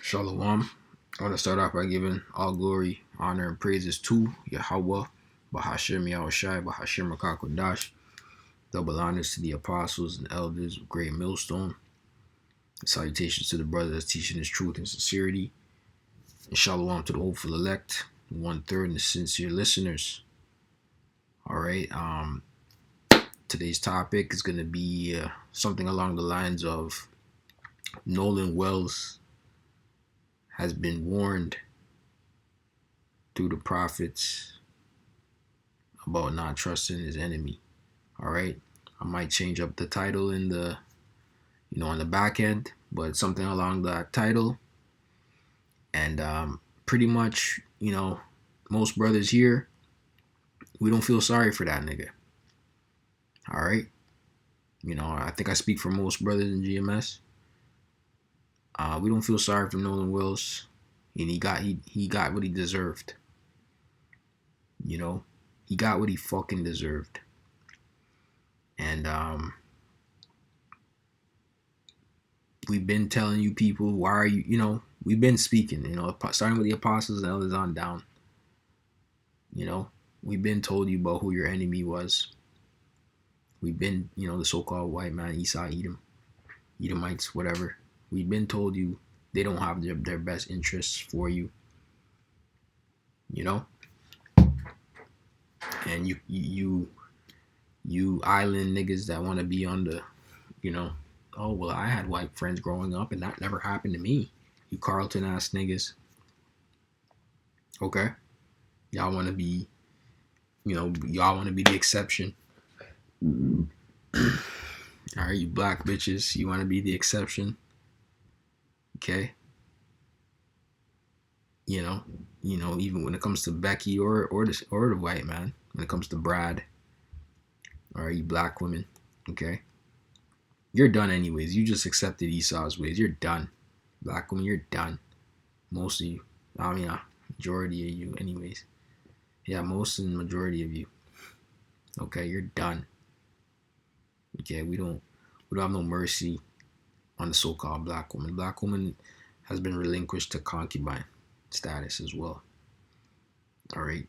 Shalom. I want to start off by giving all glory, honor, and praises to Yahweh, Bahashim Yahushai, Bahashim Rakakodash. Double honors to the apostles and elders of Great Millstone. Salutations to the brothers that's teaching his truth and sincerity. And shalom to the hopeful elect, 1/3, and the sincere listeners. All right. Today's topic is going to be something along the lines of Nolan Wells has been warned through the prophets about not trusting his enemy. All right. I might change up the title in the, on the back end, but something along that title. And pretty much, most brothers here, we don't feel sorry for that nigga. All right. I think I speak for most brothers in GMS. We don't feel sorry for Nolan Wells, and he got what he deserved. He got what he fucking deserved. And we've been telling you people, why are you, we've been speaking, starting with the apostles and others on down. We've been told you about who your enemy was. We've been, the so-called white man, Esau, Edom, Edomites, whatever. We've been told you they don't have their best interests for you. And you island niggas that want to be on the, oh, well, I had white friends growing up and that never happened to me. You Carlton ass niggas. Okay. Y'all want to be, y'all want to be the exception. All right, you black bitches, you want to be the exception. Okay. Even when it comes to Becky or the white man, when it comes to Brad, all right, you black women, okay, you're done anyways. You just accepted Esau's ways. You're done. Black women, you're done. Most of you. Majority of you anyways. Yeah, most and majority of you. Okay, you're done. Okay, we don't have no mercy on the so-called black woman. Black woman has been relinquished to concubine status as well. All right.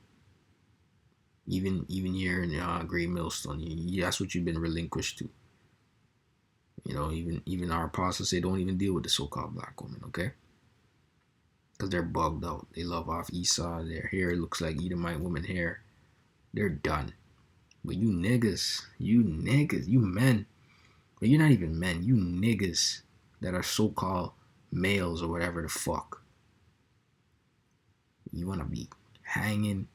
Even here in Great Millstone, that's what you've been relinquished to. Even our apostles say don't even deal with the so-called black woman, okay? Because they're bugged out. They love off Esau. Their hair looks like Edomite woman hair. They're done. But you niggas, you men, but you're not even men. You niggas that are so-called males or whatever the fuck. You want to be hanging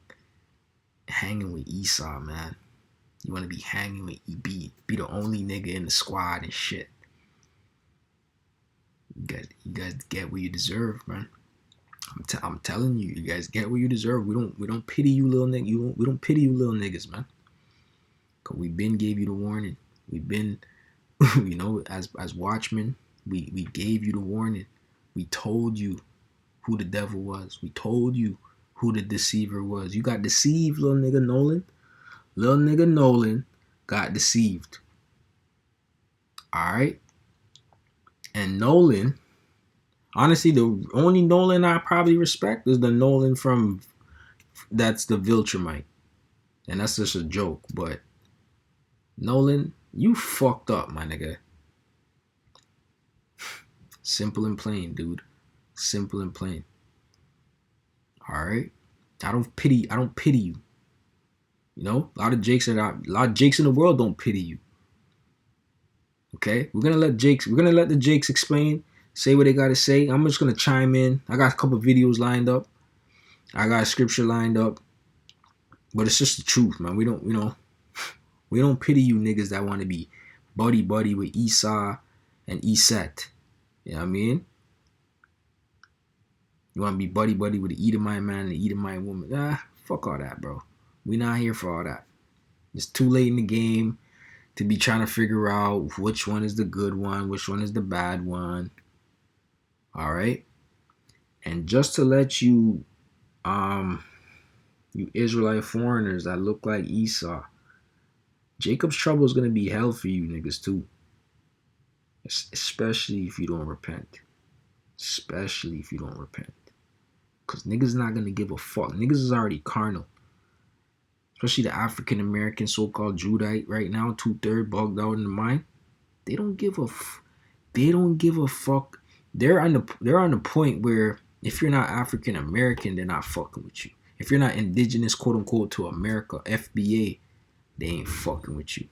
with Esau, man. You want to be hanging with be the only nigga in the squad and shit. You guys get what you deserve, man. I'm telling you, you guys get what you deserve. We don't pity you little niggas. We don't pity you little niggas, man. Cause we been gave you the warning. We've been, as watchmen, we gave you the warning. We told you who the devil was. We told you who the deceiver was. You got deceived, little nigga Nolan. Little nigga Nolan got deceived. Alright? And Nolan, honestly, the only Nolan I probably respect is the Nolan that's the Viltrumite. And that's just a joke, but Nolan, you fucked up, my nigga. Simple and plain, dude. Simple and plain. Alright? I don't pity you. A lot of jakes in the world don't pity you. Okay? We're gonna let the jakes explain, say what they gotta say. I'm just gonna chime in. I got a couple videos lined up. I got a scripture lined up. But it's just the truth, man. We don't pity you niggas that want to be buddy with Esau and Eset. You know what I mean? You want to be buddy with the Edomite man and the Edomite woman. Fuck all that, bro. We not here for all that. It's too late in the game to be trying to figure out which one is the good one, which one is the bad one. All right? And just to let you, you Israelite foreigners that look like Esau, Jacob's trouble is going to be hell for you niggas too. Especially if you don't repent. especially if you don't repent. Because niggas not going to give a fuck. Niggas is already carnal. Especially the African American so-called Judite right now, 2/3 bugged out in the mind. They don't give a they don't give a fuck. They're on the point where if you're not African American, they're not fucking with you. If you're not indigenous, quote unquote, to America, FBA, they ain't fucking with you.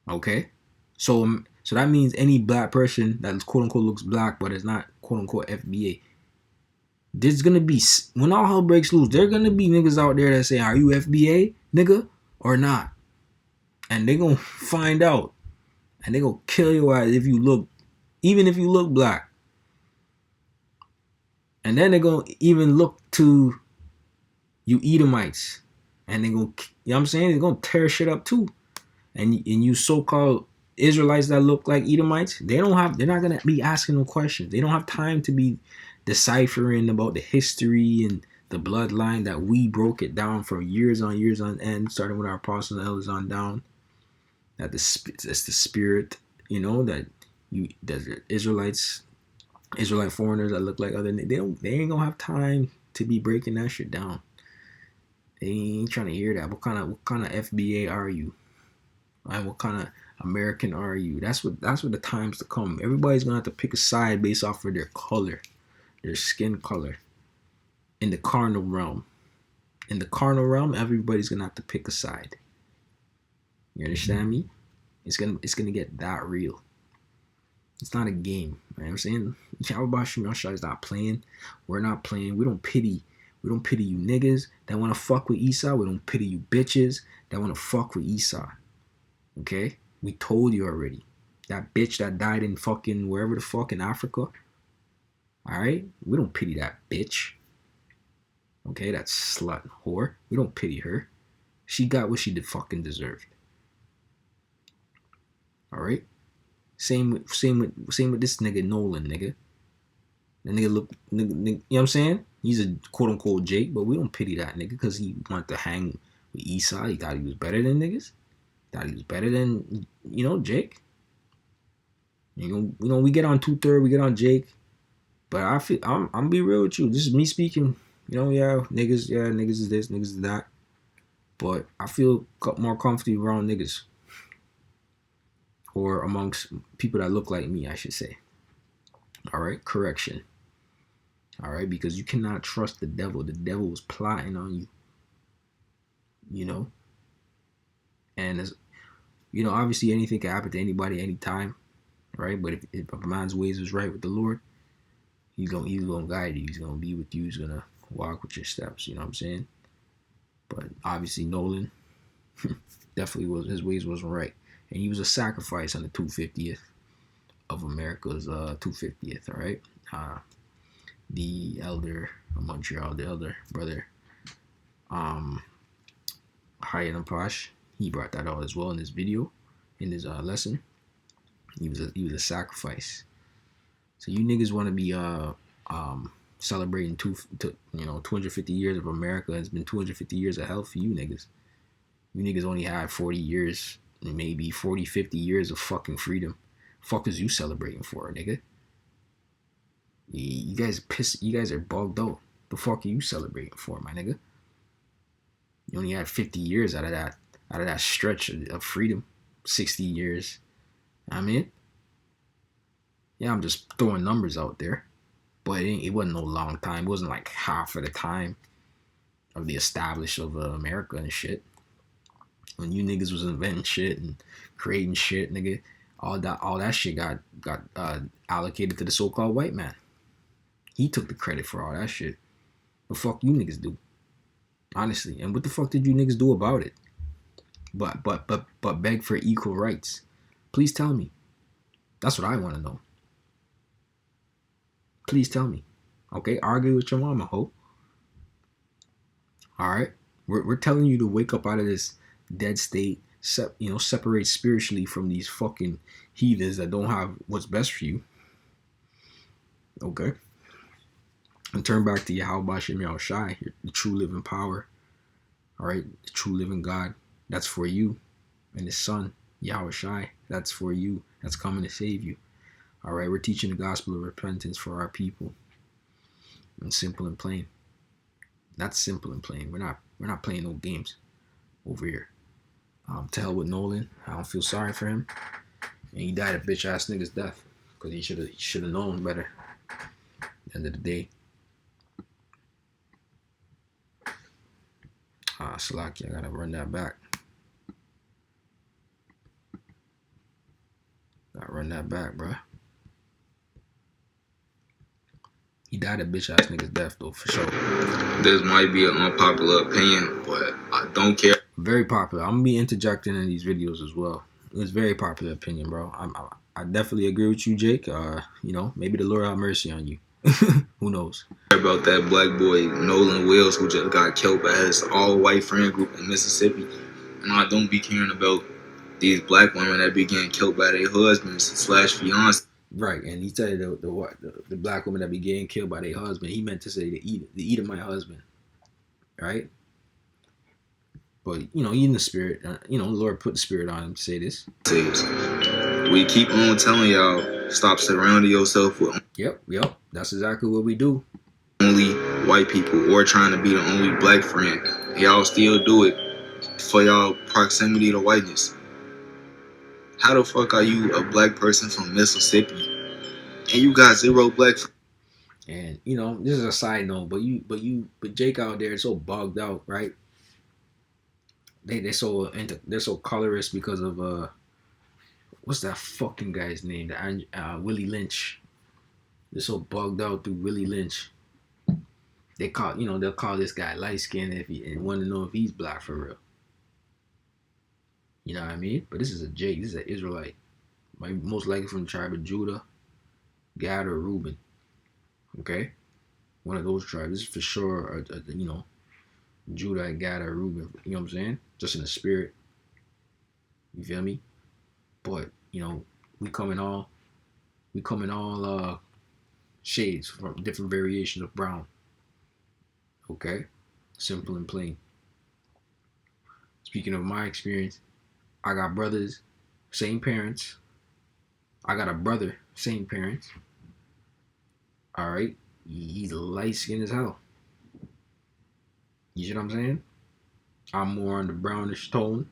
Okay? So that means any black person that quote unquote looks black but is not quote unquote FBA. There's gonna be, when all hell breaks loose, there gonna be niggas out there that say, are you FBA, nigga, or not? And they gonna find out. And they gonna kill your ass even if you look black. And then they gonna even look to you Edomites. And they gonna, you know what I'm saying? They're gonna tear shit up too. And you so-called Israelites that look like Edomites, they're not gonna be asking no questions. They don't have time to be deciphering about the history and the bloodline that we broke it down for years on end, starting with our apostles and elders on down. That's the spirit, that the Israelite foreigners that look like other, they ain't gonna have time to be breaking that shit down. They ain't trying to hear that. What kind of FBA are you? And what kind of American are you? That's what the times to come. Everybody's gonna have to pick a side based off of their color, their skin color. In the carnal realm. Everybody's gonna have to pick a side. You understand me? It's gonna get that real. It's not a game. You know what I'm saying? Yahweh is not playing. We're not playing. We don't pity you niggas that wanna fuck with Esau. We don't pity you bitches that wanna fuck with Esau. Okay? We told you already. That bitch that died in fucking wherever the fuck in Africa. Alright? We don't pity that bitch. Okay, that slut and whore. We don't pity her. She got what she fucking deserved. Alright? Same with this nigga Nolan, nigga. The nigga look, nigga, you know what I'm saying? He's a quote unquote Jake, but we don't pity that nigga because he wanted to hang with Esau. He thought he was better than niggas. Thought he was better than, Jake. We get on 2/3, we get on Jake. But I'm be real with you. This is me speaking. Niggas is this, niggas is that. But I feel more comfortable around niggas. Or amongst people that look like me, I should say. Alright, correction. Alright, because you cannot trust the devil. The devil was plotting on you. And as obviously anything can happen to anybody anytime. Right? But if a man's ways is right with the Lord, he's gonna guide you. He's gonna be with you. He's gonna walk with your steps. You know what I'm saying? But obviously Nolan definitely his ways wasn't right, and he was a sacrifice on the 250th of America's 250th. All right, the elder of Montreal, the elder brother, Hayat Pash, he brought that out as well in this video, in his lesson. He was a sacrifice. So you niggas want to be celebrating 250 years of America. It's been 250 years of hell for you niggas. You niggas only had 40 years, maybe 40, 50 years of fucking freedom. Fuck is you celebrating for, nigga? You guys pissed. You guys are bugged out. The fuck are you celebrating for, my nigga? You only had 50 years out of that stretch of freedom. 60 years. I mean, yeah, I'm just throwing numbers out there, but it wasn't no long time. It wasn't like half of the time of the established of America and shit. When you niggas was inventing shit and creating shit, nigga, all that shit got allocated to the so-called white man. He took the credit for all that shit. The fuck you niggas do, honestly, and what the fuck did you niggas do about it? But beg for equal rights. Please tell me. That's what I want to know. Please tell me. Okay, argue with your mama, ho. Alright? We're telling you to wake up out of this dead state, separate spiritually from these fucking heathens that don't have what's best for you. Okay? And turn back to Yahweh Shem Yahweh Shai, the true living power. Alright? The true living God. That's for you. And his son, Yahweh Shai, that's for you. That's coming to save you. All right, we're teaching the gospel of repentance for our people, and simple and plain. That's simple and plain. We're not playing no games over here. To hell with Nolan. I don't feel sorry for him, and he died a bitch ass nigga's death because he should have known better. At the end of the day. Salaki, I gotta run that back. Gotta run that back, bruh. He died a bitch ass nigga's death though, for sure. This might be an unpopular opinion, but I don't care. Very popular. I'm gonna be interjecting in these videos as well. It's very popular opinion, bro. I definitely agree with you, Jake. Maybe the Lord have mercy on you. Who knows? About that black boy Nolan Wells who just got killed by his all-white friend group in Mississippi, and I don't be caring about these black women that be getting killed by their husbands / fiancés. Right, and he said the black woman that be getting killed by their husband. He meant to say the Edomite husband, right? But he in the spirit. The Lord put the spirit on him to say this. We keep on telling y'all, stop surrounding yourself with. Yep. That's exactly what we do. Only white people, or trying to be the only black friend. Y'all still do it for y'all proximity to whiteness. How the fuck are you a black person from Mississippi and you got 0 black friends? And this is a side note, but Jake out there is so bugged out, right? They're so colorist because of what's that fucking guy's name? Willie Lynch. They're so bugged out through Willie Lynch. They'll call this guy light skinned and want to know if he's black for real. You know what I mean? But this is a Jake. This is an Israelite. Most likely from the tribe of Judah, Gad, or Reuben. Okay? One of those tribes. This is for sure, Judah, Gad, or Reuben. You know what I'm saying? Just in the spirit. You feel me? But, we come in all shades from different variations of brown. Okay? Simple and plain. Speaking of my experience, I got brothers, same parents. I got a brother, same parents. All right? He's light skinned as hell. You see what I'm saying? I'm more on the brownish tone.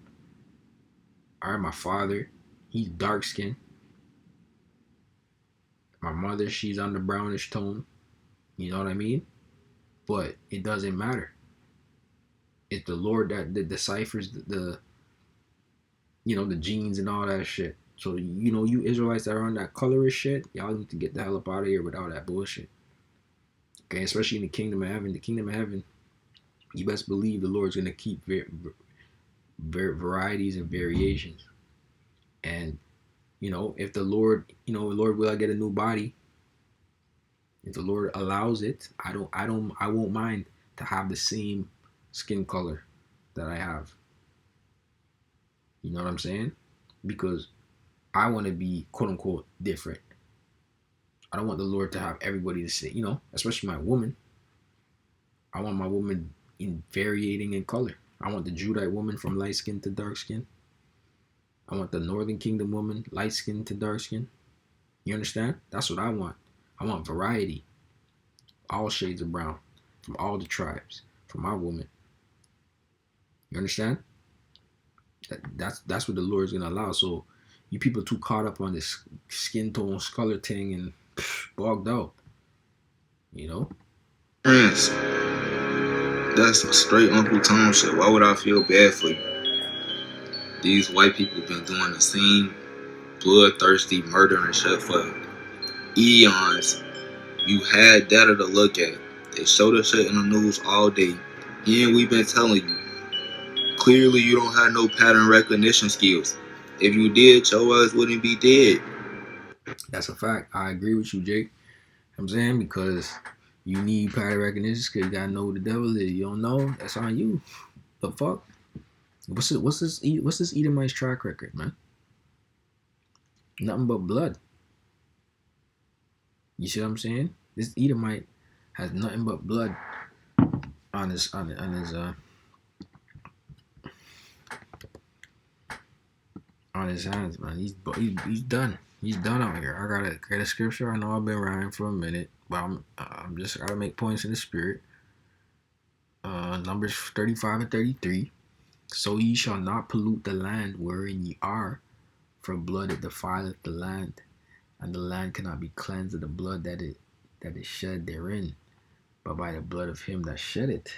All right, my father, he's dark skinned. My mother, she's on the brownish tone. You know what I mean? But it doesn't matter. It's the Lord that deciphers the genes and all that shit. So, you Israelites that are on that colorist shit, y'all need to get the hell up out of here with all that bullshit. Okay, especially in the kingdom of heaven. The kingdom of heaven, you best believe the Lord's going to keep varieties and variations. And, if the Lord, Lord, will I get a new body? If the Lord allows it, I won't mind to have the same skin color that I have. You know what I'm saying? Because I want to be quote unquote different. I don't want the Lord to have everybody the same, especially my woman. I want my woman varying in color. I want the Judite woman from light skin to dark skin. I want the Northern Kingdom woman light skin to dark skin. You understand? That's what I want. I want variety. All shades of brown from all the tribes for my woman. You understand? That's what the Lord's gonna allow. So you people too caught up on this skin tone, color thing, and bogged out. Friends, that's some straight Uncle Tom shit. Why would I feel bad for you? These white people been doing the same bloodthirsty murdering shit for eons. You had data to look at. They show the shit in the news all day. And we've been telling you. Clearly you don't have no pattern recognition skills. If you did, your ass wouldn't be dead. That's a fact. I agree with you, Jake. I'm saying, because you need pattern recognition because you gotta know who the devil is. You don't know, that's on you. The fuck? What's this Edomite's track record, man? Nothing but blood. You see what I'm saying? This Edomite has nothing but blood on his hands, man. He's done. He's done out here. I gotta get a scripture. I know I've been rhyming for a minute, but I'm just gotta make points in the spirit. Numbers 35 and 33. So ye shall not pollute the land wherein ye are, for blood it defileth the land, and the land cannot be cleansed of the blood that is shed therein, but by the blood of him that shed it.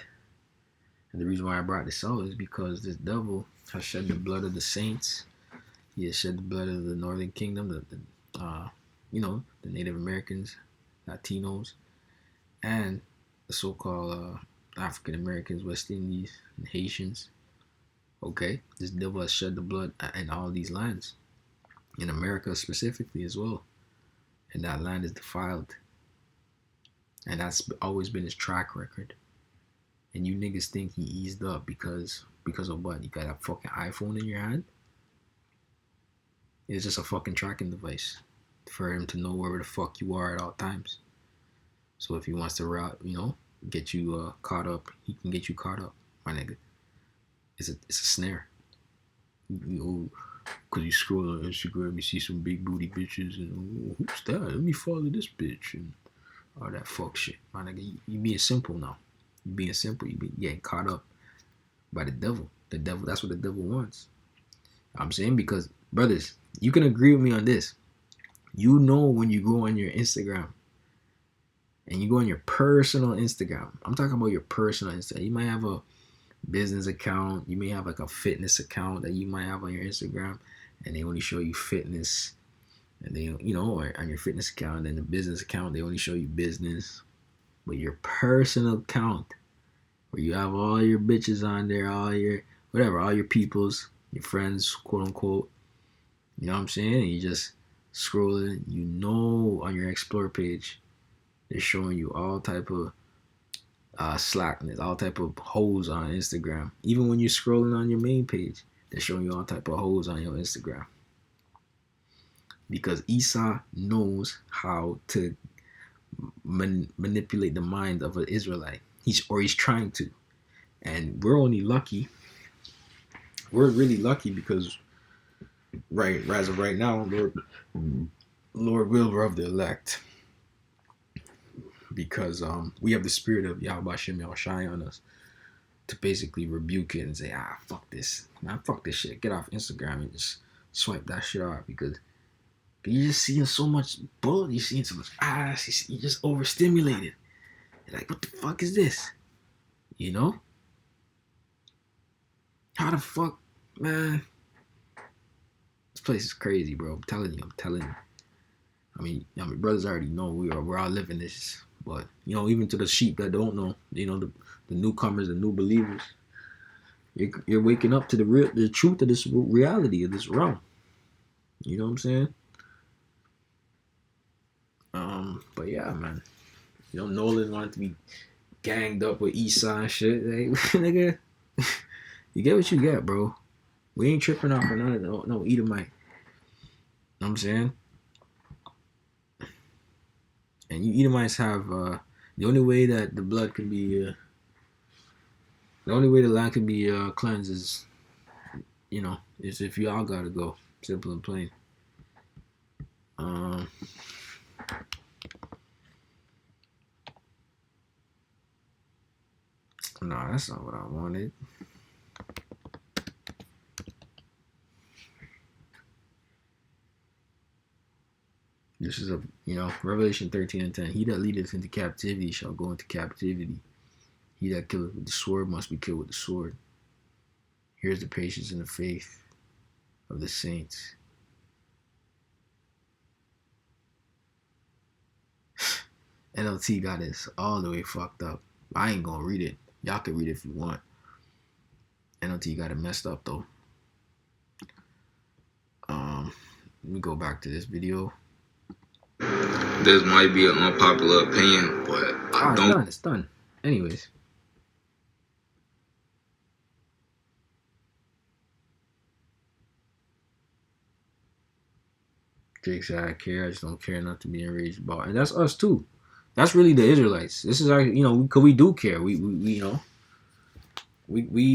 And the reason why I brought this out is because this devil has shed the blood of the saints. He has shed the blood of the Northern Kingdom, the Native Americans, Latinos, and the so-called African Americans, West Indies, and Haitians. Okay, this devil has shed the blood in all these lands, in America specifically as well, and that land is defiled, and that's always been his track record. And you niggas think he eased up because of what? You got a fucking iPhone in your hand? It's just a fucking tracking device for him to know where the fuck you are at all times. So if he wants to get you caught up, he can get you caught up, my nigga. It's a snare. Cause you scroll on Instagram, you see some big booty bitches, and who's that? Let me follow this bitch and all that fuck shit, my nigga. You being simple now. You being simple. You be getting caught up by the devil. The devil. That's what the devil wants. I'm saying, because brothers, you can agree with me on this. You know when you go on your Instagram and you go on your personal Instagram. I'm talking about your personal Instagram. You might have a business account. You may have like a fitness account that you might have on your Instagram, and they only show you fitness. And they, or on your fitness account, and the business account, they only show you business. But your personal account, where you have all your bitches on there, all your whatever, all your peoples, your friends, quote unquote. You know what I'm saying? And you just scrolling. On your explore page, they're showing you all type of slackness, all type of hoes on Instagram. Even when you're scrolling on your main page, they're showing you all type of hoes on your Instagram. Because Esau knows how to manipulate the mind of an Israelite. He's trying to. And we're only lucky. We're really lucky because as of right now, Lord will love the elect. Because we have the spirit of Yahweh Shem Yahushai on us to basically rebuke it and say, fuck this. Man, fuck this shit. Get off Instagram and just swipe that shit off, because you're just seeing so much bull, you're seeing so much ass, you're just overstimulated. You're like, what the fuck is this? You know? How the fuck, man? This place is crazy, bro. I'm telling you. I mean, brothers already know we're all living this, but even to the sheep that don't know, the newcomers, the new believers, you're waking up to the truth of this reality of this realm. You know what I'm saying? But yeah, man. Nolan wanted to be ganged up with Esau and shit. Like, nigga, you get what you get, bro. We ain't tripping off for none of no Edomite. You know what I'm saying? And you Edomites have the only way that the blood can be the only way the land can be cleansed is is if y'all gotta go. Simple and plain. No, that's not what I wanted. This is Revelation 13:10. He that leadeth into captivity shall go into captivity. He that killeth with the sword must be killed with the sword. Here's the patience and the faith of the saints. NLT got this all the way fucked up. I ain't gonna read it. Y'all can read it if you want. NLT got it messed up though. Let me go back to this video. This might be an unpopular opinion, but I don't. It's done. Anyways. Jake said, I care. I just don't care enough to be enraged about. And that's us too. That's really the Israelites. This is our, because we do care. We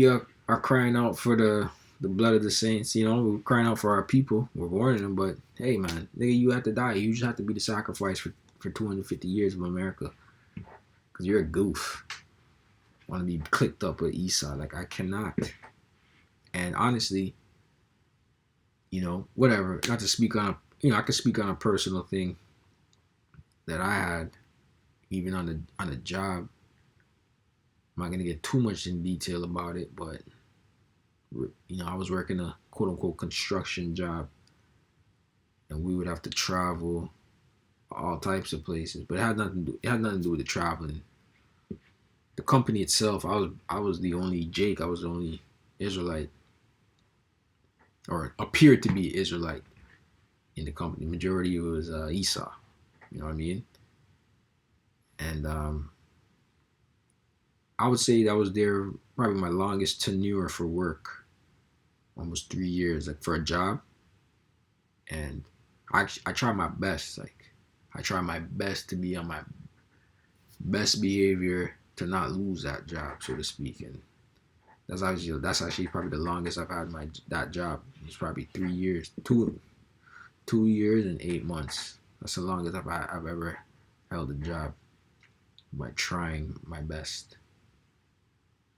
are crying out for the the blood of the saints. You know, we're crying out for our people. We're warning them, but hey, man, nigga, you have to die. You just have to be the sacrifice for 250 years of America, because you're a goof. Want to be clicked up with Esau? Like I cannot. And honestly, you know, whatever. Not to speak on a, you know, I could speak on a personal thing that I had, even on a job. I'm not gonna get too much in detail about it, but you know, I was working a quote unquote construction job, and we would have to travel all types of places. But it had nothing to do. It had nothing to do with the traveling. The company itself, I was the only Jake. I was the only Israelite, or appeared to be Israelite in the company. Majority was Esau. You know what I mean? And I would say that was there probably my longest tenure for work, almost 3 years, like for a job. And I try my best, like I try my best to be on my best behavior to not lose that job, so to speak. And that's actually probably the longest I've had that job. It's probably 3 years, 2 years and 8 months. That's the longest I've ever held a job by trying my best.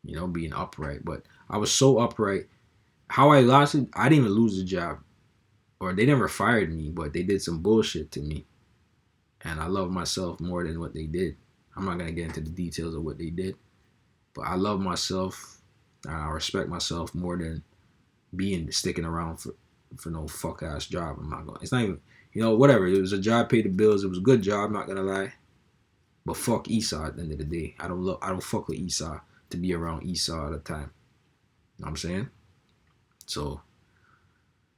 You know, being upright. But I was so upright. How I lost it, I didn't even lose the job, or they never fired me, but they did some bullshit to me, and I love myself more than what they did. I'm not gonna get into the details of what they did, but I love myself and I respect myself more than being sticking around for no fuck ass job. I'm not going. It's not even, you know, whatever. It was a job, paid the bills. It was a good job. I'm not gonna lie. But fuck Esau at the end of the day. I don't fuck with Esau to be around Esau all the time. You know what I'm saying? So,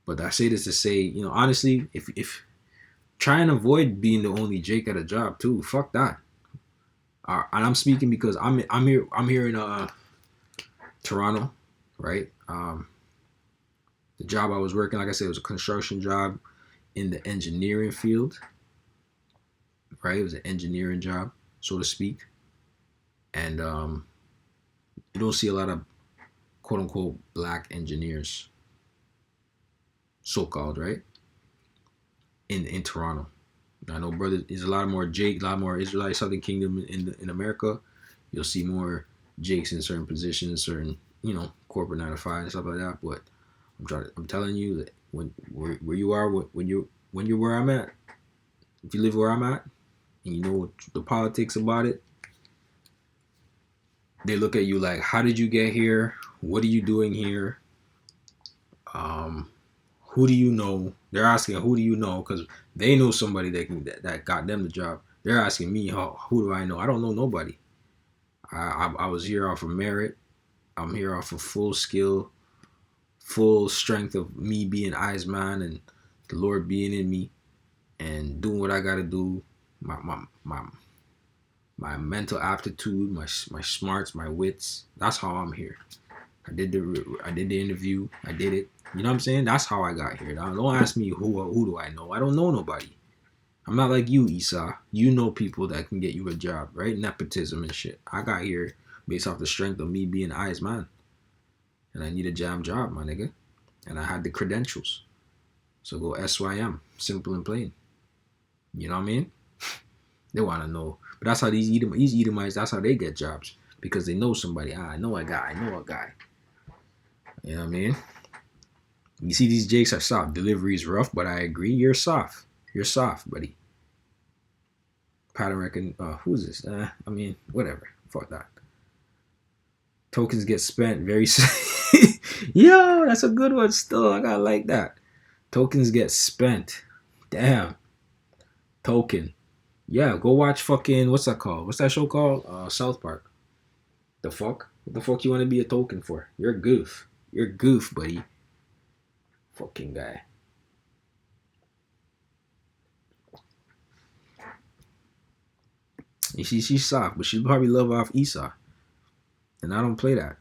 but I say this to say, you know, honestly, if try and avoid being the only Jake at a job too. Fuck that. And I'm speaking because I'm here in Toronto, right? The job I was working, like I said, was a construction job in the engineering field, right? It was an engineering job, so to speak. And you don't see a lot of quote unquote black engineers, so called, right? In Toronto. I know, brother, there's a lot more Jake, a lot more Israelite Southern Kingdom in America. You'll see more Jakes in certain positions, certain, you know, corporate 9 to 5 and stuff like that. But I'm telling you that where you are, when you're where I'm at, if you live where I'm at, and you know the politics about it, they look at you like, how did you get here? What are you doing here? Um, who do you know? They're asking, who do you know? Because they know somebody that got them the job. They're asking me, who do I know? I don't know nobody. I was here off of merit. I'm here off of full skill, full strength of me being eyes man and the Lord being in me and doing what I gotta do. My mental aptitude, my smarts, my wits. That's how I'm here. I did the interview. I did it. You know what I'm saying? That's how I got here. Don't ask me who do I know. I don't know nobody. I'm not like you, Esau. You know people that can get you a job, right? Nepotism and shit. I got here based off the strength of me being Eyes Man. And I need a jam job, my nigga. And I had the credentials. So go SYM. Simple and plain. You know what I mean? They want to know. But that's how these Edomites, that's how they get jobs. Because they know somebody. I know a guy. You know what I mean? You see, these Jakes are soft. Delivery is rough, but I agree. You're soft. You're soft, buddy. Pattern reckon. Who's this? I mean, whatever. Fuck that. Tokens get spent very. Yo, that's a good one. Still, I gotta like that. Tokens get spent. Damn. Token. Yeah, go watch fucking. What's that called? What's that show called? South Park. The fuck? What the fuck you want to be a token for? You're a goof. You're a goof, buddy. Fucking guy. And she's soft, but she probably love off Esau. And I don't play that.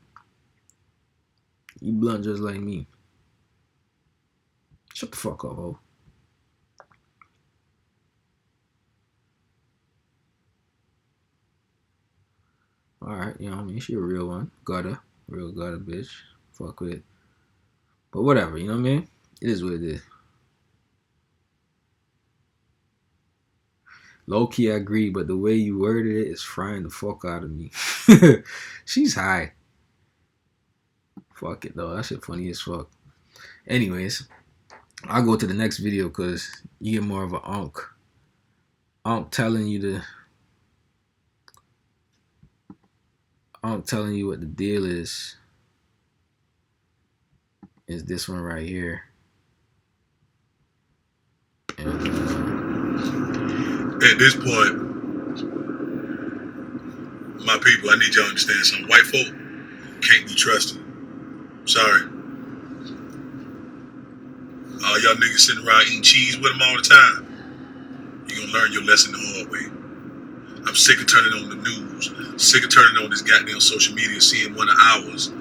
You blunt just like me. Shut the fuck up, ho. Alright, you know what I mean? She a real one. Gutter. Real gutter bitch. Fuck with But whatever, you know what I mean? It is what it is. Low key, I agree, but the way you worded it is frying the fuck out of me. She's high. Fuck it though, that shit funny as fuck. Anyways, I'll go to the next video because you get more of an unk. Unk telling you what the deal is this one right here. And at this point, my people, I need y'all to understand something. White folk can't be trusted. Sorry. All y'all niggas sitting around eating cheese with them all the time. You're gonna learn your lesson the hard way. I'm sick of turning on the news, sick of turning on this goddamn social media, seeing one of ours,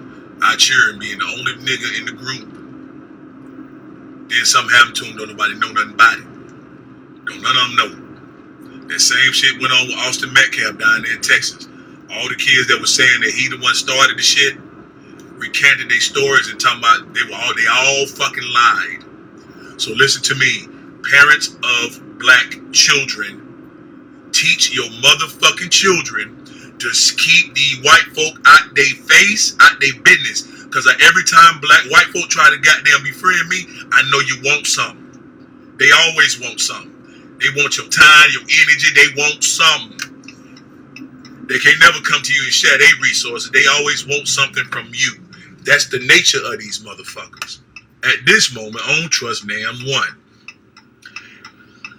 I cheer him being the only nigga in the group. Then something happened to him, don't nobody know nothing about it. Don't none of them know. That same shit went on with Austin Metcalf down there in Texas. All the kids that were saying that he the one started the shit recanted their stories and talking about they all fucking lied. So listen to me, parents of black children, teach your motherfucking children to keep the white folk out their face, out their business. Cause every time white folk try to goddamn befriend me, I know you want something. They always want something. They want your time, your energy. They want something. They can't never come to you and share their resources. They always want something from you. That's the nature of these motherfuckers. At this moment, I don't trust damn one.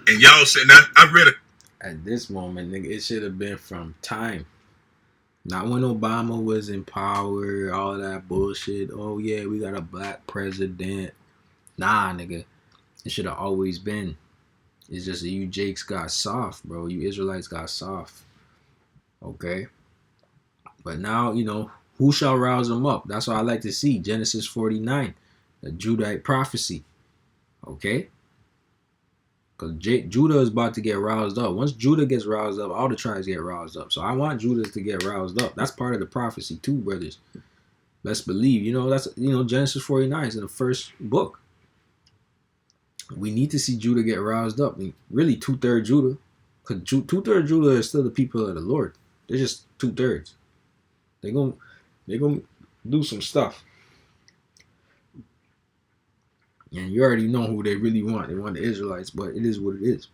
And y'all said, now I read at this moment, nigga, it should have been from time. Not when Obama was in power, all that bullshit. Oh yeah, we got a black president. Nah, nigga. It should have always been. It's just that you Jakes got soft, bro. You Israelites got soft. Okay? But now, you know, who shall rouse them up? That's what I like to see. Genesis 49. The Judite prophecy. Okay? Because Judah is about to get roused up. Once Judah gets roused up, all the tribes get roused up. So I want Judah to get roused up. That's part of the prophecy too, brothers. Let's believe. You know, that's, you know, Genesis 49 is in the first book. We need to see Judah get roused up. I mean, really, 2/3 Judah. Because 2/3 Judah is still the people of the Lord. They're just 2/3. They're gonna do some stuff. And you already know who they really want. They want the Israelites, but it is what it is.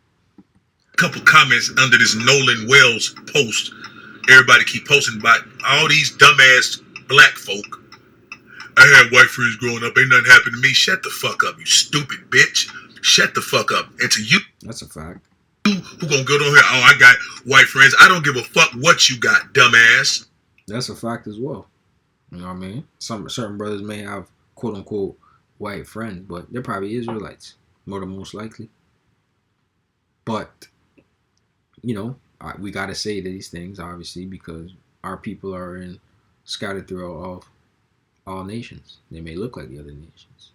a couple comments under this Nolan Wells post. Everybody keep posting about all these dumbass black folk. I had white friends growing up. Ain't nothing happened to me. Shut the fuck up, you stupid bitch. Shut the fuck up. And to you, that's a fact. Who gonna go down here? Oh, I got white friends. I don't give a fuck what you got, dumbass. That's a fact as well. You know what I mean? Certain brothers may have quote unquote white friends, but they're probably Israelites, more than most likely. But you know, we gotta say these things obviously because our people are scattered throughout all nations. They may look like the other nations.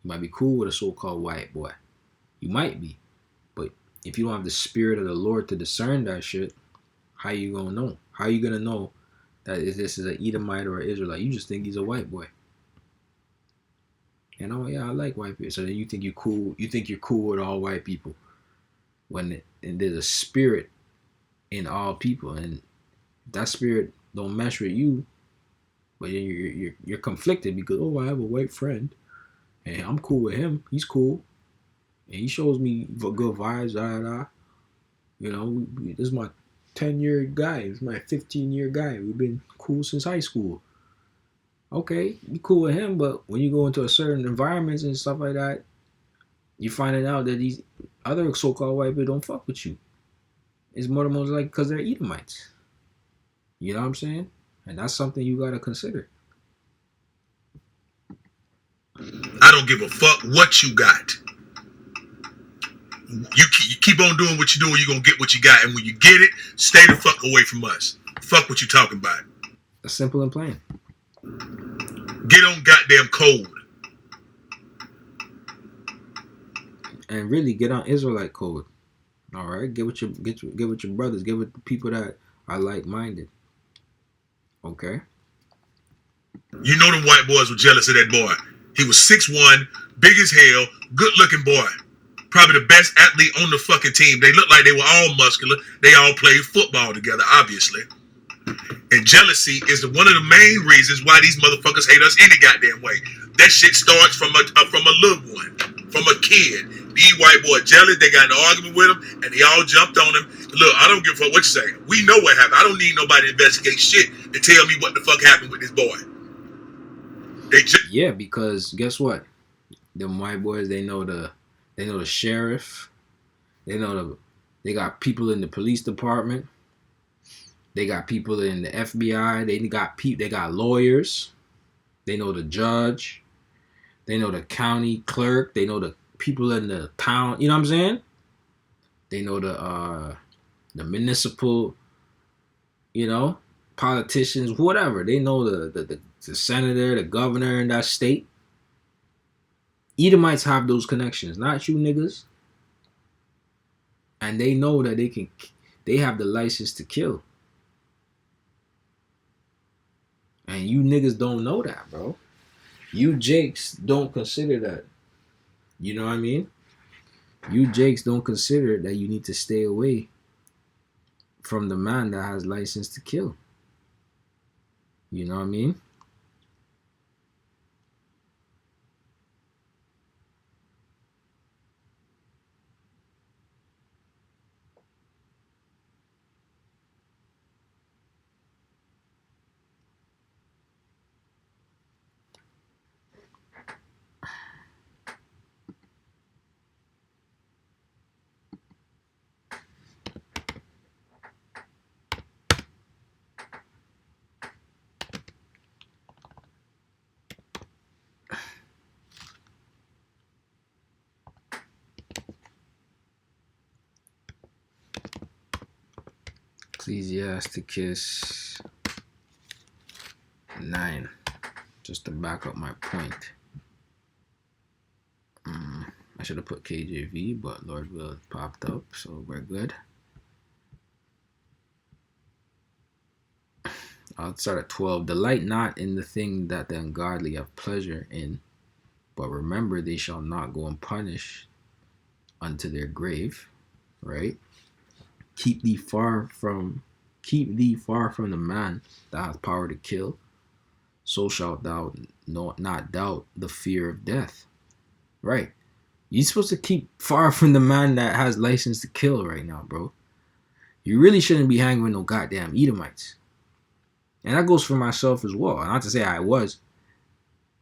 You might be cool with a so-called white boy. You might be. But if you don't have the spirit of the Lord to discern that shit, how you gonna know? How you gonna know that this is an Edomite or an Israelite? You just think he's a white boy. And oh yeah, I like white people. So then you think you're cool. You think you're cool with all white people. And there's a spirit in all people, and that spirit don't mesh with you. But you're conflicted because I have a white friend, and I'm cool with him. He's cool, and he shows me good vibes. You know, this is my 10-year guy. This is my 15-year guy. We've been cool since high school. Okay, you cool with him, but when you go into a certain environments and stuff like that, you're finding out that these other so-called white people don't fuck with you. It's more than most like because they're Edomites. You know what I'm saying? And that's something you gotta consider. I don't give a fuck what you got. You keep on doing what you're doing, you're gonna get what you got. And when you get it, stay the fuck away from us. Fuck what you talking about. That's simple and plain. Get on goddamn code. And really get on Israelite code. All right, get with your brothers. Get with the people that are like-minded. Okay. You know them white boys were jealous of that boy. He was 6'1", big as hell, good looking boy. Probably the best athlete on the fucking team. They looked like they were all muscular. They all played football together, obviously. And jealousy is one of the main reasons why these motherfuckers hate us any goddamn way. That shit starts from a little one, from a kid. These white boys jealous. They got in an argument with him, and they all jumped on him. Look, I don't give a fuck what you say. We know what happened. I don't need nobody to investigate shit to tell me what the fuck happened with this boy. Yeah, because guess what? Them white boys, they know the sheriff. They got people in the police department. They got people in the FBI. They got lawyers. They know the judge. They know the county clerk. They know the people in the town. You know what I'm saying? They know the municipal, politicians, whatever. They know the senator, the governor in that state. Edomites have those connections, not you niggas. And they know that they have the license to kill. And you niggas don't know that, bro. You Jakes don't consider that. You know what I mean? You Jakes don't consider that you need to stay away from the man that has license to kill. You know what I mean? Ecclesiasticus 9. Just to back up my point. I should have put KJV, but Lord will popped up, so we're good. I'll start at 12. Delight not in the thing that the ungodly have pleasure in, but remember they shall not go unpunished unto their grave. Right? Keep thee far from the man that hath power to kill. So shalt thou not doubt the fear of death. Right? You're supposed to keep far from the man that has license to kill right now, bro. You really shouldn't be hanging with no goddamn Edomites. And that goes for myself as well. Not to say I was,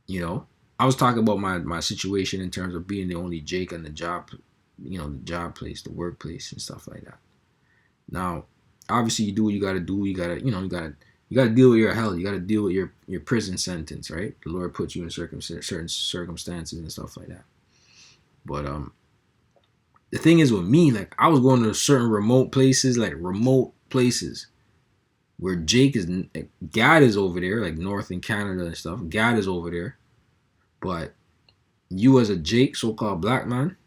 I was talking about my situation in terms of being the only Jake on the job, the job place, the workplace and stuff like that. Now, obviously you do what you gotta do. You gotta deal with your hell. You gotta deal with your prison sentence, right? The Lord puts you in certain circumstances and stuff like that. But the thing is with me, like I was going to certain remote places where Gad is over there, like North in Canada and stuff. Gad is over there. But you as a Jake, so-called black man,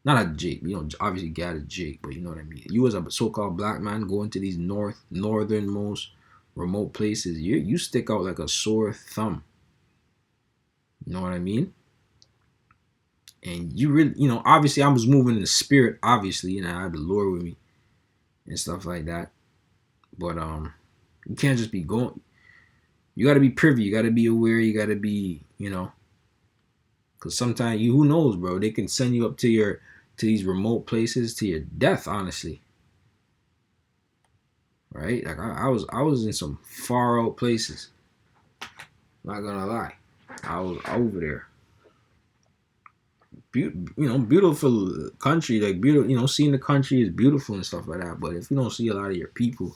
not a Jake, obviously Gad is Jake, but you know what I mean. You as a so-called black man going to these northernmost remote places, you stick out like a sore thumb. You know what I mean? And you really, obviously I was moving in the spirit, obviously, and I had the Lord with me and stuff like that. But you can't just be going. You got to be privy. You got to be aware. You got to be, because sometimes who knows, bro? They can send you up to these remote places to your death, honestly. Right? Like I was in some far out places. Not gonna lie, I was over there. Beautiful country, like beautiful. Seeing the country is beautiful and stuff like that. But if you don't see a lot of your people,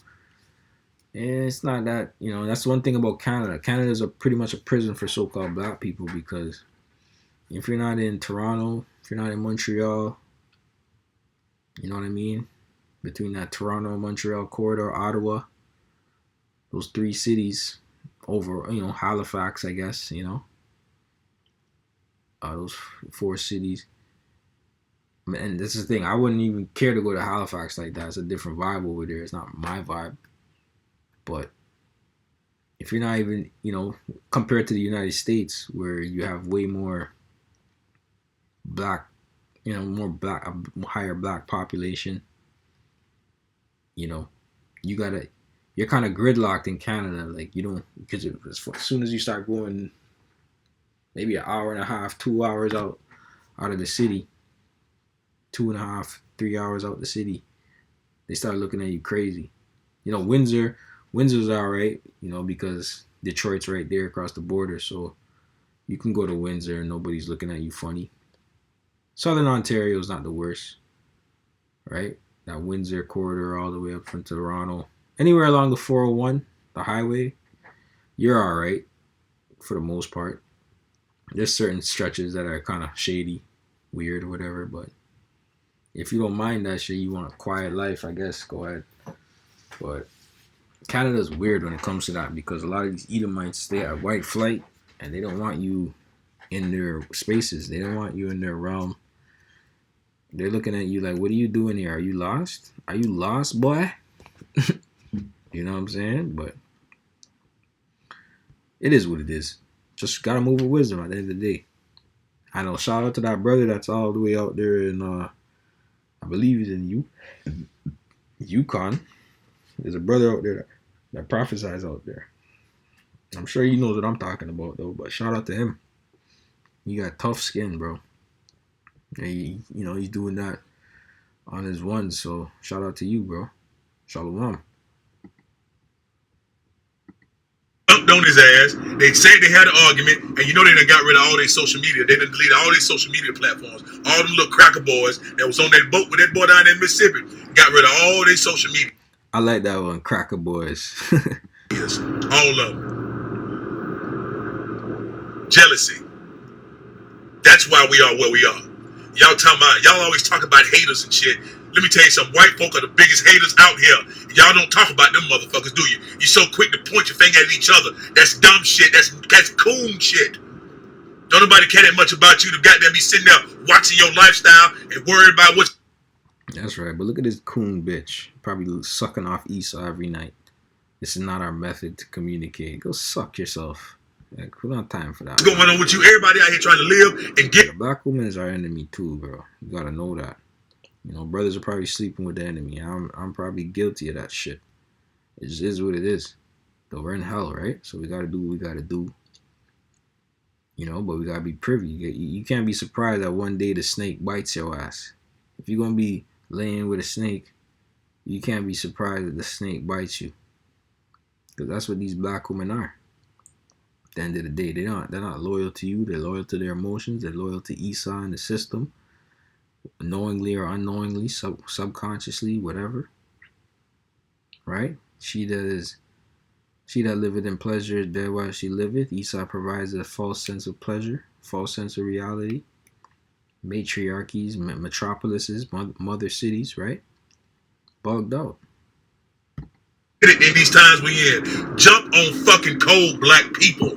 and it's not that, that's one thing about Canada. Canada is pretty much a prison for so-called black people, because if you're not in Toronto, if you're not in Montreal, you know what I mean? Between that Toronto, Montreal corridor, Ottawa, those three cities over, Halifax, I guess, those four cities. And this is the thing, I wouldn't even care to go to Halifax like that. It's a different vibe over there. It's not my vibe. But if you're not even, compared to the United States, where you have way more black, more black, a higher black population, you know, you gotta, you're kind of gridlocked in Canada. Like, you don't, because as soon as you start going maybe an hour and a half, 2 hours out of the city, 2.5, 3 hours out the city, they start looking at you crazy. Windsor's all right, because Detroit's right there across the border, so you can go to Windsor and nobody's looking at you funny. Southern Ontario is not the worst, right? That Windsor corridor all the way up from Toronto, anywhere along the 401, the highway, you're all right for the most part. There's certain stretches that are kind of shady, weird, or whatever, but if you don't mind that shit, you want a quiet life, I guess, go ahead. But Canada's weird when it comes to that, because a lot of these Edomites stay at white flight and they don't want you in their spaces. They don't want you in their realm. They're looking at you like, what are you doing here? Are you lost? Are you lost, boy? You know what I'm saying? But it is what it is. Just gotta move with wisdom at the end of the day. I know, shout out to that brother that's all the way out there in, I believe he's in Yukon. There's a brother out there that prophesies out there. I'm sure he knows what I'm talking about, though, but shout out to him. He got tough skin, bro. And he's doing that on his ones, so shout out to you, bro. Shalom. Dumped on his ass. They said they had an argument, and they done got rid of all their social media. They done deleted all their social media platforms. All them little cracker boys that was on that boat with that boy down there in Mississippi got rid of all their social media. I like that one, cracker boys. Yes, all of them. Jealousy. That's why we are where we are. Y'all always talk about haters and shit. Let me tell you something. White folk are the biggest haters out here. Y'all don't talk about them motherfuckers, do you? You so quick to point your finger at each other. That's dumb shit. That's coon shit. Don't nobody care that much about you to goddamn be sitting there watching your lifestyle and worried about what's... That's right, but look at this coon bitch. Probably sucking off Esau every night. This is not our method to communicate. Go suck yourself. Like, we don't have time for that. What's going on with you? Everybody out here trying to live and get... The black woman is our enemy too, bro. You gotta know that. Brothers are probably sleeping with the enemy. I'm probably guilty of that shit. It just is what it is. Though we're in hell, right? So we gotta do what we gotta do. But we gotta be privy. You can't be surprised that one day the snake bites your ass. If you're gonna be laying with a snake, you can't be surprised that the snake bites you. Because that's what these black women are. At the end of the day, they're not loyal to you. They're loyal to their emotions. They're loyal to Esau and the system. Knowingly or unknowingly, subconsciously, whatever. Right? She that liveth in pleasure is dead while she liveth. Esau provides a false sense of pleasure, false sense of reality. Matriarchies, metropolises, mother cities, right? Bugged out. in these times we in. Jump on fucking cold black people.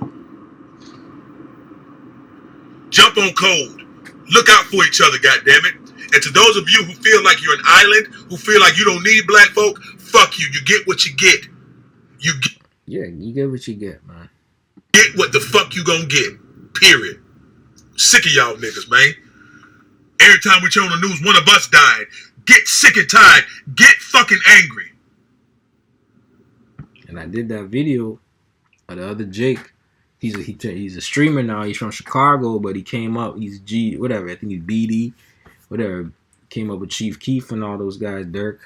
Jump on cold. Look out for each other, goddammit. And to those of you who feel like you're an island, who feel like you don't need black folk, fuck you. You get what you get. Yeah, you get what you get, man. Get what the fuck you gonna get. Period. Sick of y'all niggas, man. Every time we turn on the news, one of us died. Get sick and tired. Get fucking angry. And I did that video of the other Jake. He's a streamer now. He's from Chicago, but he came up. He's G, whatever. I think he's BD, whatever. Came up with Chief Keef and all those guys, Dirk.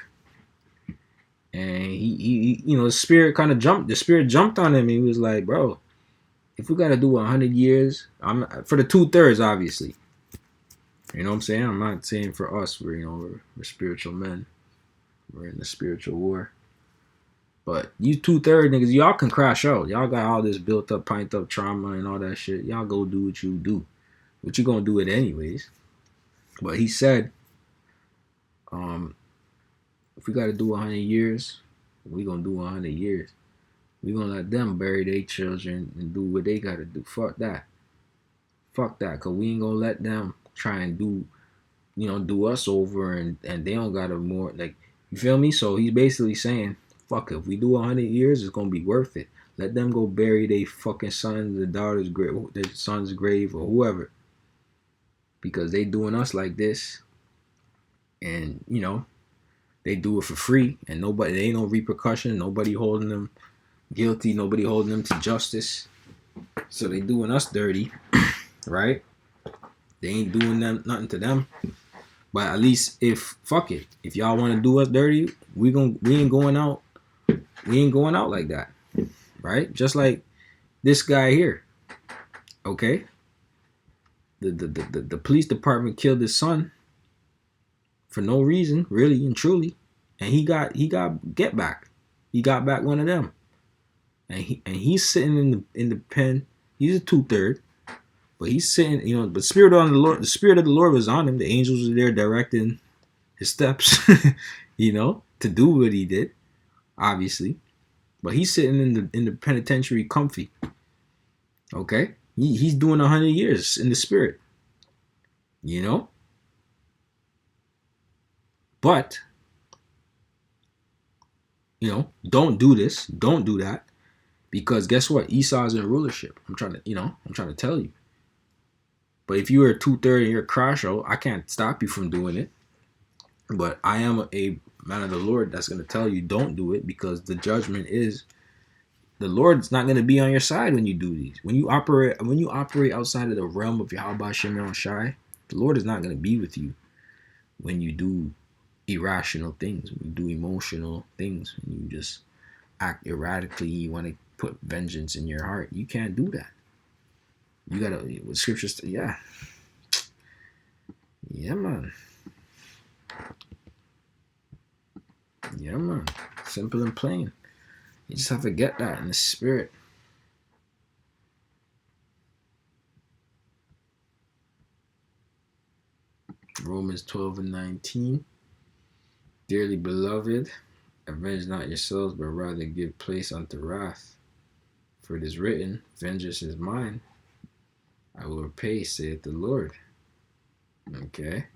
And he the spirit kind of jumped. The spirit jumped on him. He was like, bro, if we gotta do 100 years, I'm for the 2/3, obviously. You know what I'm saying? I'm not saying for us. We're spiritual men. We're in the spiritual war. But you 2/3 niggas, y'all can crash out. Y'all got all this built up, pint up trauma and all that shit. Y'all go do what you do. But you gonna do it anyways. But he said, if we gotta do 100 years, we gonna do 100 years. We gonna let them bury their children and do what they gotta do. Fuck that. Fuck that. Cause we ain't gonna let them try and do us over and they don't gotta more, like, you feel me? So he's basically saying, fuck it, if we do 100 years, it's gonna be worth it. Let them go bury their fucking sons, their daughters' grave, their son's grave, or whoever, because they doing us like this, and you know they do it for free, and nobody, there ain't no repercussion, nobody holding them guilty, nobody holding them to justice. So they doing us dirty, right? They ain't doing them nothing to them. But at least if fuck it, if y'all want to do us dirty, we ain't going out. We ain't going out like that, right? Just like this guy here. Okay, the police department killed his son for no reason, really and truly, and he got get back. He got back one of them, and he's sitting in the pen. He's a 2/3, but he's sitting. You know, the spirit of the Lord was on him. The angels were there directing his steps. You know, to do what he did, obviously. But he's sitting in the penitentiary, comfy. Okay, he's doing 100 years in the spirit. You know, but you know, don't do this, don't do that, because guess what? Esau's in rulership. I'm trying to tell you. But if you are a 2/3 and you're a crash out, I can't stop you from doing it. But I am a man of the Lord that's going to tell you don't do it, because the judgment is, the Lord's not going to be on your side when you do these. When you operate outside of the realm of Yahweh Shem Shai, the Lord is not going to be with you when you do irrational things, when you do emotional things, when you just act erratically, you want to put vengeance in your heart. You can't do that. You gotta, with scriptures, yeah, man, yeah, man, simple and plain. You just have to get that in the spirit. Romans 12:19. Dearly beloved, avenge not yourselves, but rather give place unto wrath. For it is written, vengeance is mine, I will repay, saith the Lord. Okay.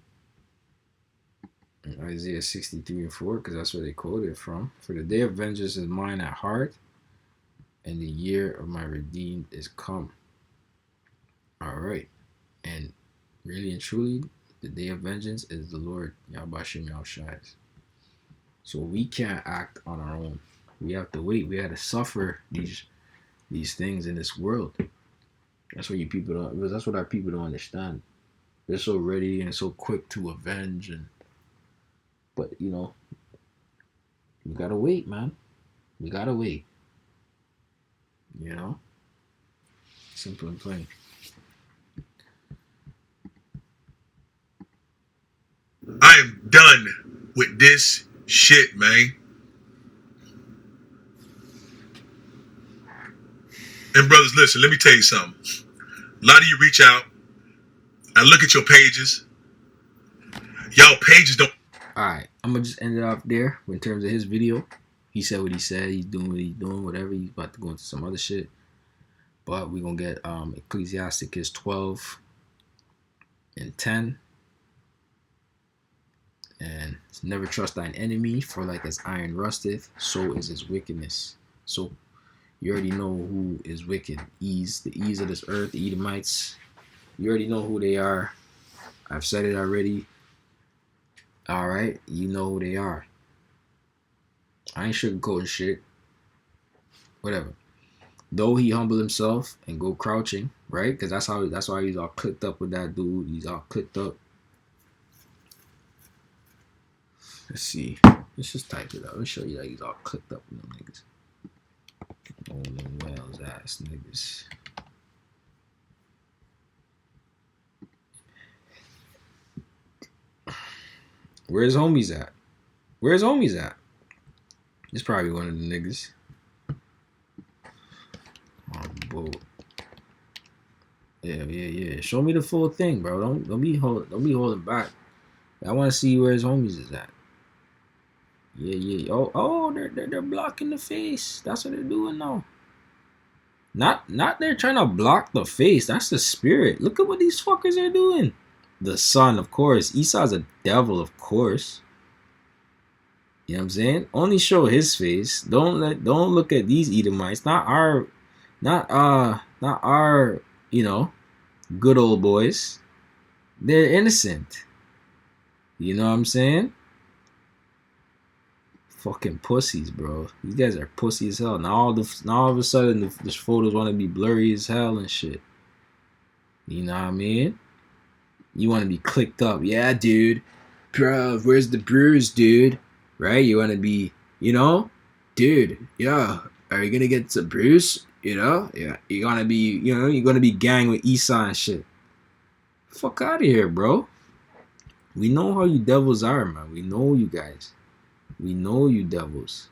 And Isaiah 63:4, because that's where they quoted from. For the day of vengeance is mine at heart, and the year of my redeemed is come. All right. And really and truly, the day of vengeance is the Lord, Yahweh Shem Shai. So we can't act on our own. We have to wait. We have to suffer these things in this world. That's what that's what our people don't understand. They're so ready and so quick to avenge, but you know, we gotta wait, man. We gotta wait. You know? Simple and plain. I am done with this shit, man. And brothers, listen, let me tell you something. A lot of you reach out. I look at your pages. Y'all pages don't. Alright, I'm gonna just end it off there in terms of his video. He said what he said. He's doing what he's doing, whatever. He's about to go into some other shit. But we're gonna get Ecclesiasticus 12:10. And never trust thine enemy, for like as iron rusteth, so is his wickedness. So you already know who is wicked. The ease of this earth, the Edomites. You already know who they are. I've said it already. All right, you know who they are. I ain't sugarcoating shit. Whatever. Though he humble himself and go crouching, right? Because that's why he's all clicked up with that dude. He's all clicked up. Let's see. Let's just type it up. Let me show you that he's all clicked up with them niggas. Nolan Wells ass niggas. Where's homies at? Where's homies at? It's probably one of the niggas. Bull. Yeah. Show me the full thing, bro. Don't be holding back. I want to see where his homies is at. Yeah. Oh, they're blocking the face. That's what they're doing now. Not they're trying to block the face. That's the spirit. Look at what these fuckers are doing. The son, of course. Esau's a devil, of course. You know what I'm saying? Only show his face. Don't look at these Edomites. Not our, good old boys. They're innocent. You know what I'm saying? Fucking pussies, bro. These guys are pussy as hell. Now all of a sudden the photos want to be blurry as hell and shit. You know what I mean? You want to be clicked up. Yeah, dude. Bro, where's the bruise, dude? Right? You want to be, dude, yeah. Are you going to get some bruise? Yeah. You're going to be, you're going to be gang with Esau and shit. Fuck out of here, bro. We know how you devils are, man. We know you guys. We know you devils.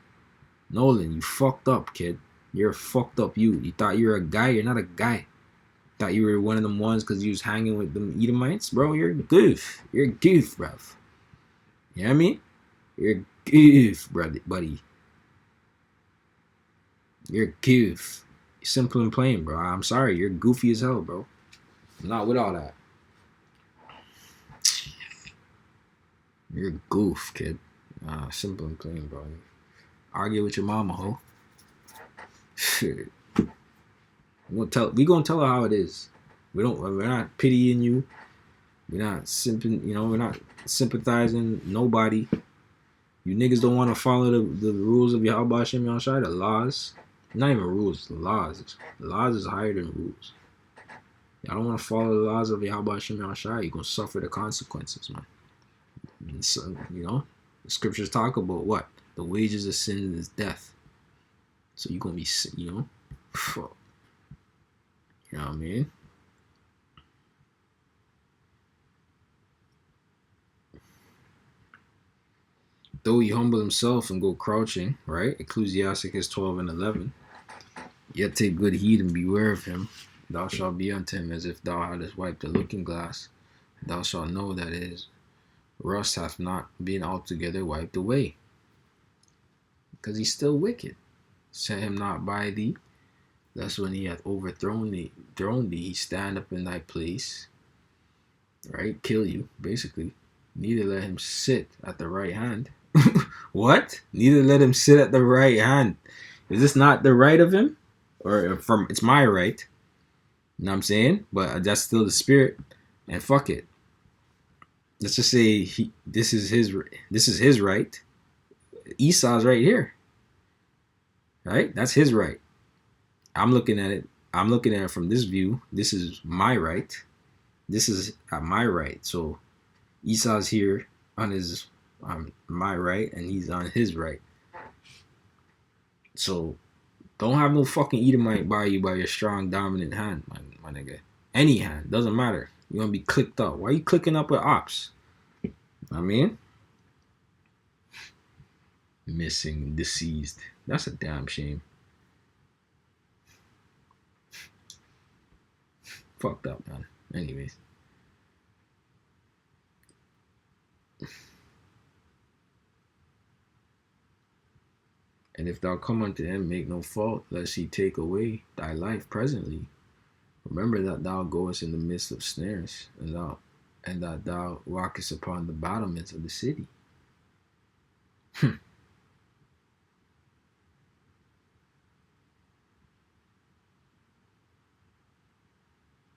Nolan, you fucked up, kid. You're a fucked up you. You thought you were a guy. You're not a guy. Thought you were one of them ones because you was hanging with them Edomites? Bro, you're a goof. You're a goof, bruv. You know what I mean? You're a goof, buddy. You're a goof. Simple and plain, bro. I'm sorry. You're goofy as hell, bro. I'm not with all that. You're a goof, kid. Simple and plain, bro. Argue with your mama, ho. Shit. We gonna tell her how it is. We're not pitying you. We're not we're not sympathizing nobody. You niggas don't want to follow the rules of Yahweh Hashem Yahushai, the laws. Not even rules, the laws. The laws is higher than rules. Y'all don't want to follow the laws of Yahweh Hashem Yahushai, you're gonna suffer the consequences, man. And so, the scriptures talk about what? The wages of sin is death. So you're gonna be, fuck. You know what I mean? Though he humble himself and go crouching, right? Ecclesiasticus 12 and 11. Yet take good heed and beware of him. Thou shalt be unto him as if thou hadst wiped a looking glass. Thou shalt know that his rust hath not been altogether wiped away. Because he's still wicked. Set him not by thee. Thus when he hath overthrown thee, he stand up in thy place. Right? Kill you, basically. Neither let him sit at the right hand. What? Neither let him sit at the right hand. Is this not the right of him? Or it's my right. You know what I'm saying? But that's still the spirit. And fuck it. Let's just say this is his right. Esau's right here. Right? That's his right. I'm looking at it from this view. This is my right. This is at my right. So Esau's here on my right, and he's on his right. So don't have no fucking Edomite by you by your strong, dominant hand, my nigga. Any hand, doesn't matter. You want to be clicked up. Why are you clicking up with ops? I mean, missing, deceased. That's a damn shame. Fucked up, man. Anyways. And if thou come unto him, make no fault, lest he take away thy life presently. Remember that thou goest in the midst of snares, and that thou walkest upon the battlements of the city.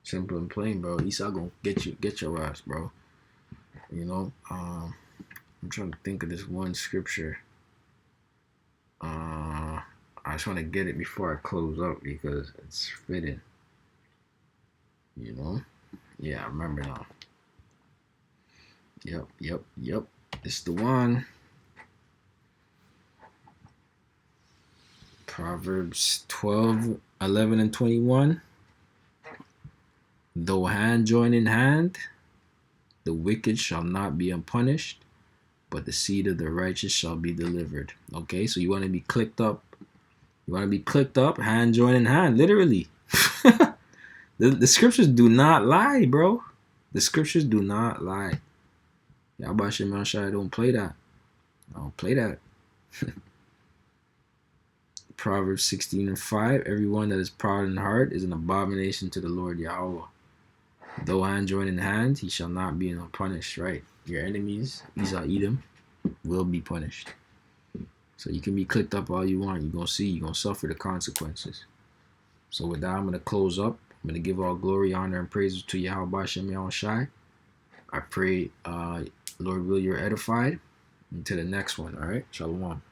Simple and plain, bro. Esau gonna get your ass, bro. I'm trying to think of this one scripture. I just want to get it before I close up because it's fitting. Yeah, I remember now. Yep. It's the one. Proverbs 12, 11, and 21. Though hand join in hand, the wicked shall not be unpunished, but the seed of the righteous shall be delivered. Okay, so you want to be clicked up. Hand join in hand, literally. The scriptures do not lie, bro. The scriptures do not lie. Yahweh Hashem Yahushai don't play that. I don't play that. Proverbs 16 and 5. Everyone that is proud in heart is an abomination to the Lord Yahweh. Though hand join in hand, he shall not be unpunished, right? Your enemies, Esau, Edom, will be punished. So you can be clicked up all you want. You're going to see, you're going to suffer the consequences. So with that, I'm going to close up. I'm going to give all glory, honor, and praise to Yahweh Shem Yahushai. I pray, Lord will, you're edified. Until the next one, all right? Shalom.